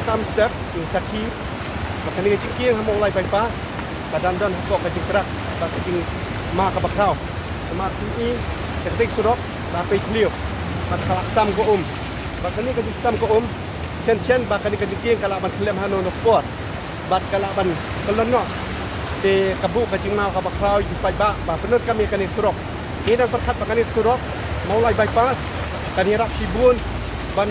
Tam step yung saki makani kecil hamo mulai bypass badan dan hapok kecil kerak bak kecil ma kabakrau sama ini ketik surok rapi clear bak kalak sam ko bakani kecil sam ko chen bakani kecil kalaban klem hanu nokor bat kalaban kelono di kabu kecil ma kabakrau jipai ba penut kami kani surok ini dan perkat bakani surok mulai bypass kani rak sibun ban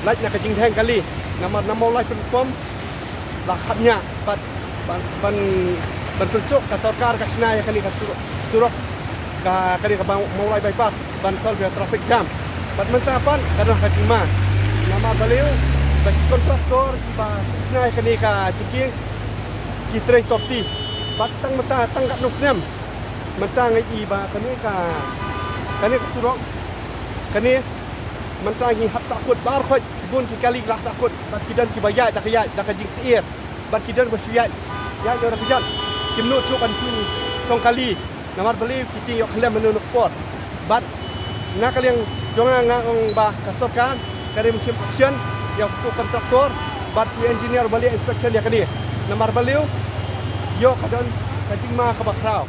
laj nak kecil hang kali nama mulai perform lahapnya ban bentuk kasarkar kasna ya kali surok kali mulai bypass ban solve traffic jam ban mentapan kadang kacima nama beliau bagi kontraktor ba kasna ya kali ka ciking kitre topti batang mata tanggap nosnem mentang ai ba kani surok kani mentang hab takut bar khoj bun kali lah takut bat kidan kibaya dak ya dak jing seir bat kidan bersuyat ya yo rakjat kimno chokan chu song kali namar beli kiti yo khlem menunuk pot bat na kaliang jonga ngong ba kasokan kare musim action ya kontraktor bat engineer bali inspection ya kali namar beliau yo kadon kajing ma kabakrau